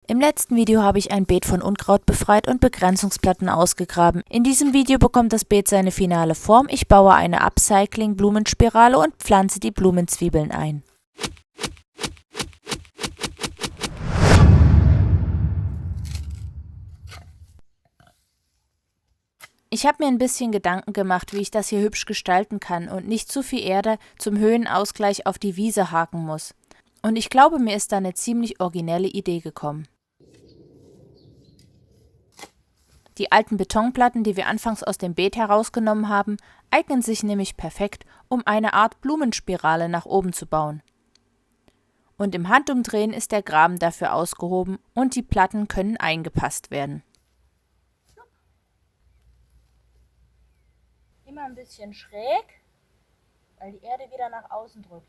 Im letzten Video habe ich ein Beet von Unkraut befreit und Begrenzungsplatten ausgegraben. In diesem Video bekommt das Beet seine finale Form. Ich baue eine Upcycling-Blumenspirale und pflanze die Blumenzwiebeln ein. Ich habe mir ein bisschen Gedanken gemacht, wie ich das hier hübsch gestalten kann und nicht zu viel Erde zum Höhenausgleich auf die Wiese haken muss. Und ich glaube, mir ist da eine ziemlich originelle Idee gekommen. Die alten Betonplatten, die wir anfangs aus dem Beet herausgenommen haben, eignen sich nämlich perfekt, um eine Art Blumenspirale nach oben zu bauen. Und im Handumdrehen ist der Graben dafür ausgehoben und die Platten können eingepasst werden. Immer ein bisschen schräg, weil die Erde wieder nach außen drückt.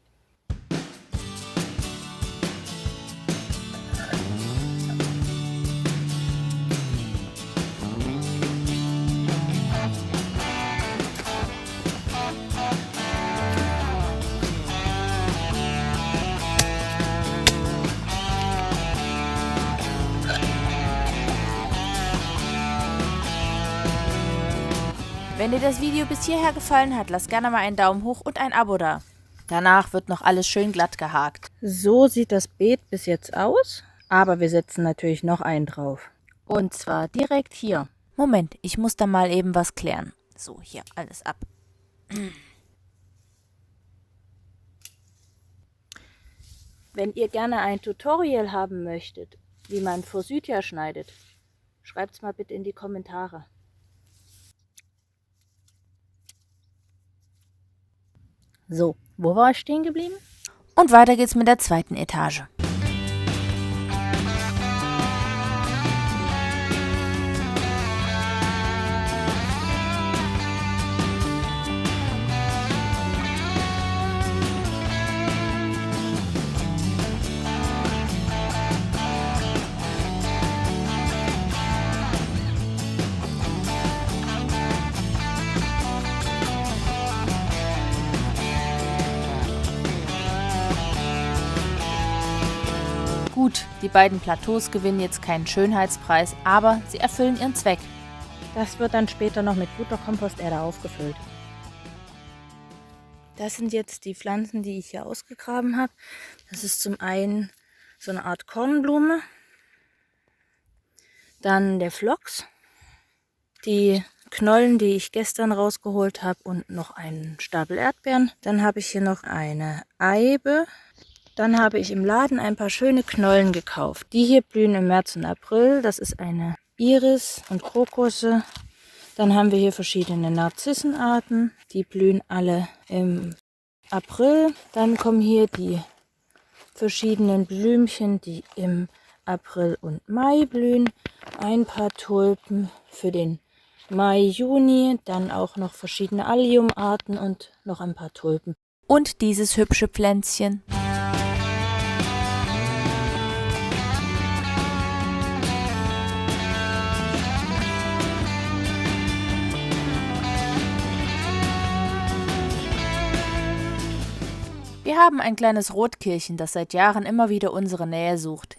Wenn dir das Video bis hierher gefallen hat, lass gerne mal einen Daumen hoch und ein Abo da. Danach wird noch alles schön glatt gehakt. So sieht das Beet bis jetzt aus, aber wir setzen natürlich noch einen drauf. Und zwar direkt hier. Moment, ich muss da mal eben was klären. So, hier, alles ab. Wenn ihr gerne ein Tutorial haben möchtet, wie man Forsythia schneidet, schreibt es mal bitte in die Kommentare. So, wo war ich stehen geblieben? Und weiter geht's mit der zweiten Etage. Gut, die beiden Plateaus gewinnen jetzt keinen Schönheitspreis, aber sie erfüllen ihren Zweck. Das wird dann später noch mit guter Komposterde aufgefüllt. Das sind jetzt die Pflanzen, die ich hier ausgegraben habe. Das ist zum einen so eine Art Kornblume, dann der Phlox, die Knollen, die ich gestern rausgeholt habe und noch einen Stapel Erdbeeren. Dann habe ich hier noch eine Eibe. Dann habe ich im Laden ein paar schöne Knollen gekauft. Die hier blühen im März und April. Das ist eine Iris und Krokusse. Dann haben wir hier verschiedene Narzissenarten. Die blühen alle im April. Dann kommen hier die verschiedenen Blümchen, die im April und Mai blühen. Ein paar Tulpen für den Mai, Juni. Dann auch noch verschiedene Alliumarten und noch ein paar Tulpen. Und dieses hübsche Pflänzchen. Wir haben ein kleines Rotkehlchen, das seit Jahren immer wieder unsere Nähe sucht.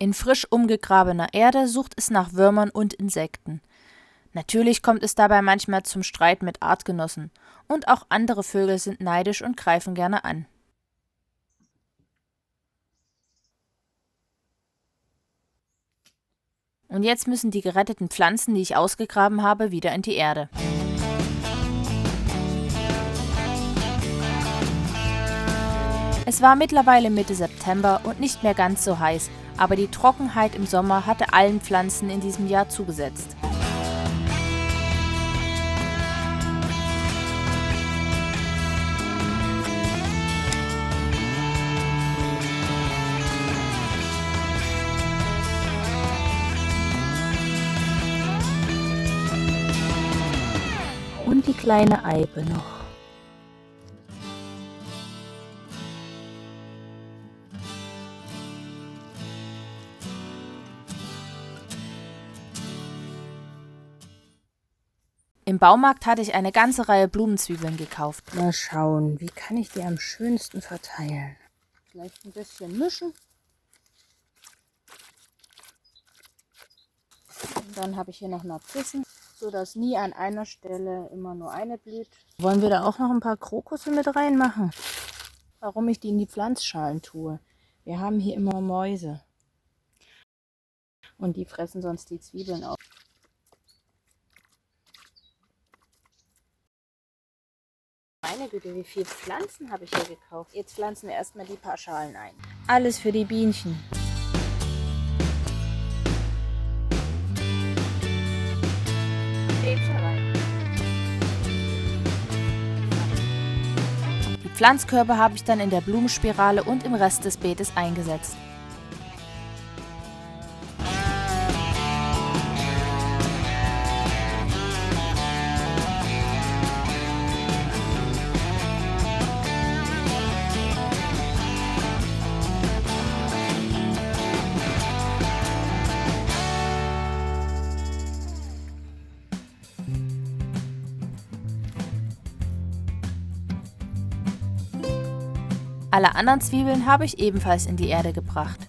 In frisch umgegrabener Erde sucht es nach Würmern und Insekten. Natürlich kommt es dabei manchmal zum Streit mit Artgenossen und auch andere Vögel sind neidisch und greifen gerne an. Und jetzt müssen die geretteten Pflanzen, die ich ausgegraben habe, wieder in die Erde. Es war mittlerweile Mitte September und nicht mehr ganz so heiß, aber die Trockenheit im Sommer hatte allen Pflanzen in diesem Jahr zugesetzt. Und die kleine Eibe noch. Im Baumarkt hatte ich eine ganze Reihe Blumenzwiebeln gekauft. Mal schauen, wie kann ich die am schönsten verteilen? Vielleicht ein bisschen mischen. Dann habe ich hier noch Narzissen, sodass nie an einer Stelle immer nur eine blüht. Wollen wir da auch noch ein paar Krokusse mit reinmachen? Warum ich die in die Pflanzschalen tue? Wir haben hier immer Mäuse. Und die fressen sonst die Zwiebeln auf. Meine Güte, wie viele Pflanzen habe ich hier gekauft. Jetzt pflanzen wir erstmal die paar Schalen ein. Alles für die Bienchen. Die Pflanzkörbe habe ich dann in der Blumenspirale und im Rest des Beetes eingesetzt. Alle anderen Zwiebeln habe ich ebenfalls in die Erde gebracht.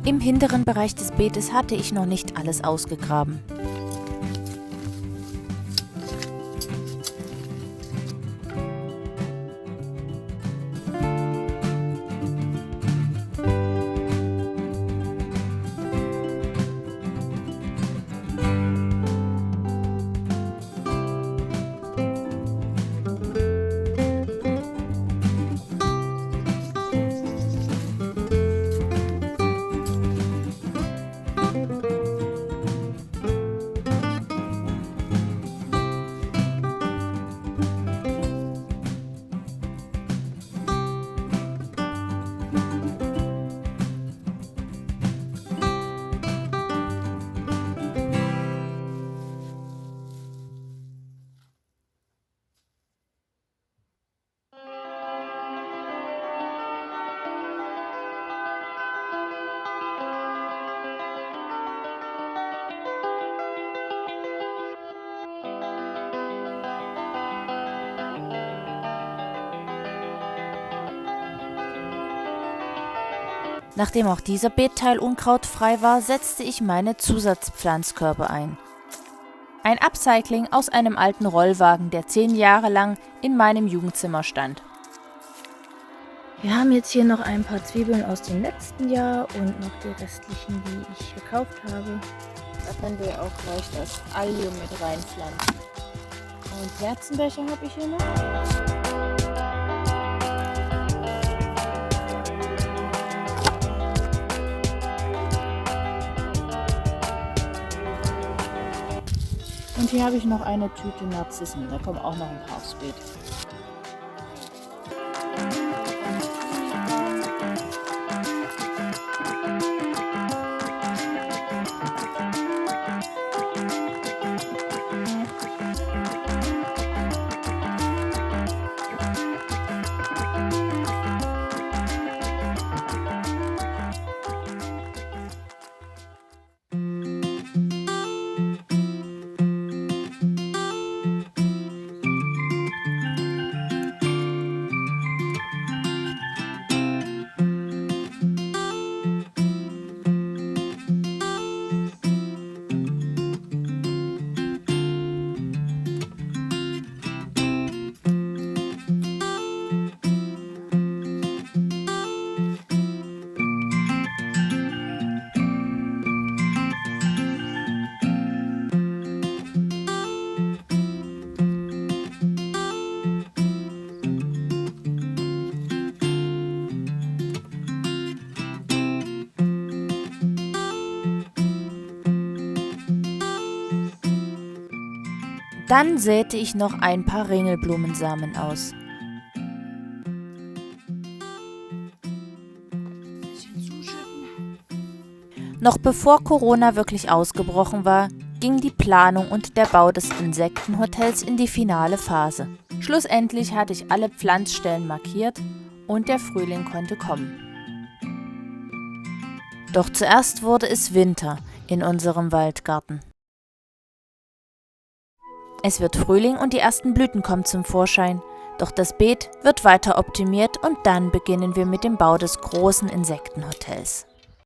Im hinteren Bereich des Beetes hatte ich noch nicht alles ausgegraben. Nachdem auch dieser Beetteil unkrautfrei war, setzte ich meine Zusatzpflanzkörbe ein. Ein Upcycling aus einem alten Rollwagen, der 10 Jahre lang in meinem Jugendzimmer stand. Wir haben jetzt hier noch ein paar Zwiebeln aus dem letzten Jahr und noch die restlichen, die ich gekauft habe. Da können wir auch gleich das Allium mit reinpflanzen. Und Kerzenbecher habe ich hier noch. Und hier habe ich noch eine Tüte Narzissen, da kommen auch noch ein paar aufs Beet. Dann säte ich noch ein paar Ringelblumensamen aus. Noch bevor Corona wirklich ausgebrochen war, ging die Planung und der Bau des Insektenhotels in die finale Phase. Schlussendlich hatte ich alle Pflanzstellen markiert und der Frühling konnte kommen. Doch zuerst wurde es Winter in unserem Waldgarten. Es wird Frühling und die ersten Blüten kommen zum Vorschein, doch das Beet wird weiter optimiert und dann beginnen wir mit dem Bau des großen Insektenhotels.